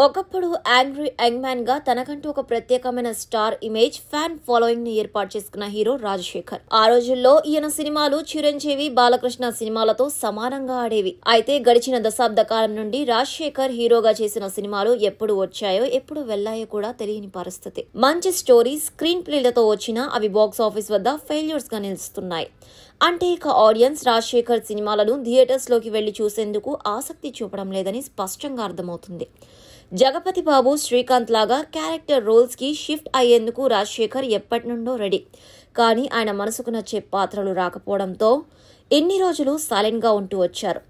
ఒకప్పుడు angry young man గా తనకంటూ ఒక ప్రత్యేకమైన స్టార్ ఇమేజ్, ఫ్యాన్ ఫాలోయింగ్ ని ఏర్పాటు చేసుకున్న హీరో రాజశేఖర్. ఆ రోజుల్లో ఈయన సినిమాలు చిరంజీవి, బాలకృష్ణ సినిమాలతో సమానంగా ఆడేవి. అయితే గడిచిన దశాబ్ద కాలం నుండి రాజశేఖర్ హీరోగా చేసిన సినిమాలు ఎప్పుడు వచ్చాయో ఎప్పుడు వెళ్లాయో కూడా తెలియని పరిస్థితి. మంచి స్టోరీ, స్క్రీన్ ప్లేలతో వచ్చినా అవి బాక్స్ ఆఫీస్ వద్ద ఫెయిల్యూర్స్ గా నిలుస్తున్నాయి. అంటే ఇక ఆడియన్స్ రాజశేఖర్ సినిమాలను థియేటర్స్ లోకి వెళ్లి చూసేందుకు ఆసక్తి చూపడం లేదని స్పష్టంగా అర్థమవుతుంది. జగపతి బాబు, శ్రీకాంత్ లాగా క్యారెక్టర్ రోల్స్ కి షిఫ్ట్ అయ్యేందుకు రాజశేఖర్ ఎప్పటి నుండో రెడీ. కానీ ఆయన మనసుకు నచ్చే పాత్రలు రాకపోవడంతో ఇన్ని రోజులు సైలెంట్ గా ఉంటూ వచ్చారు.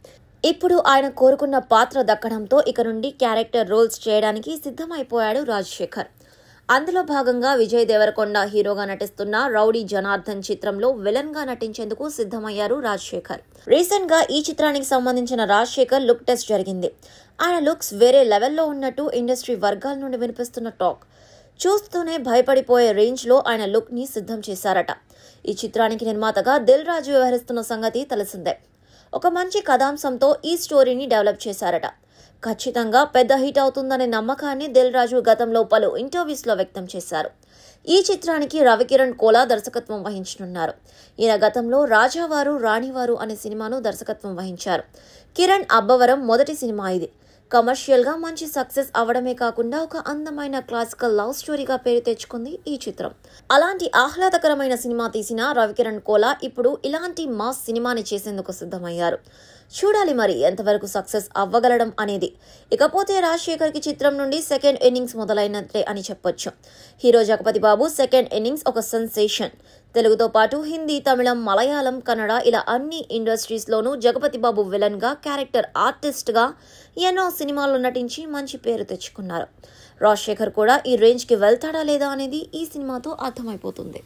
ఇప్పుడు ఆయన కోరుకున్న పాత్ర దక్కడంతో ఇక నుండి క్యారెక్టర్ రోల్స్ చేయడానికి సిద్ధమైపోయాడు రాజశేఖర్. అందులో భాగంగా విజయ్ దేవరకొండ హీరోగా నటిస్తున్న రౌడీ జనార్దన్ చిత్రంలో విలన్ గా నటించేందుకు సిద్ధమయ్యారు రాజశేఖర్. రీసెంట్ గా ఈ చిత్రానికి సంబంధించిన రాజశేఖర్ లుక్ టెస్ట్ జరిగింది. ఆయన లుక్స్ వేరే లెవెల్లో ఉన్నట్టు ఇండస్ట్రీ వర్గాల నుండి వినిపిస్తున్న టాక్. చూస్తూనే భయపడిపోయే రేంజ్ లో ఆయన లుక్ ని సిద్ధం చేశారట. ఈ చిత్రానికి నిర్మాతగా దిల్ రాజు వ్యవహరిస్తున్న సంగతి తెలిసిందే. ఒక మంచి కథాంశంతో ఈ స్టోరీని డెవలప్ చేశారట. ఖచ్చితంగా పెద్ద హిట్ అవుతుందనే నమ్మకాన్ని దిల్ రాజు గతంలో పలు ఇంటర్వ్యూస్ లో వ్యక్తం చేశారు. ఈ చిత్రానికి రవికిరణ్ కోలా దర్శకత్వం వహించనున్నారు. ఈయన గతంలో రాజావారు, రాణివారు అనే సినిమాను దర్శకత్వం వహించారు. కిరణ్ అబ్బవరం మొదటి సినిమా ఇది. కమర్షియల్ గా మంచి సక్సెస్ అవడమే కాకుండా ఒక అందమైన క్లాసికల్ లవ్ స్టోరీగా పేరు తెచ్చుకుంది ఈ చిత్రం. అలాంటి ఆహ్లాదకరమైన సినిమా తీసిన రవికిరణ్ కోలా ఇప్పుడు ఇలాంటి మాస్ సినిమాని చేసేందుకు సిద్ధమయ్యారు. చూడాలి మరి ఎంతవరకు సక్సెస్ అవ్వగలడం అనేది. ఇకపోతే రాజశేఖర్ కి చిత్రం నుండి సెకండ్ ఇన్నింగ్స్ మొదలైనట్లే అని చెప్పొచ్చు. హీరో జగపతి బాబు సెకండ్ ఇన్నింగ్స్ ఒక సెన్సేషన్. తెలుగుతో పాటు హిందీ, తమిళం, మలయాళం, కన్నడ ఇలా అన్ని ఇండస్ట్రీస్ లోనూ జగపతి బాబు విలన్ గా, క్యారెక్టర్ ఆర్టిస్ట్ గా ఎన్నో సినిమాల్లో నటించి మంచి పేరు తెచ్చుకున్నారు. రాజశేఖర్ కూడా ఈ రేంజ్ కి వెళ్తాడా లేదా అనేది ఈ సినిమాతో అర్థమైపోతుంది.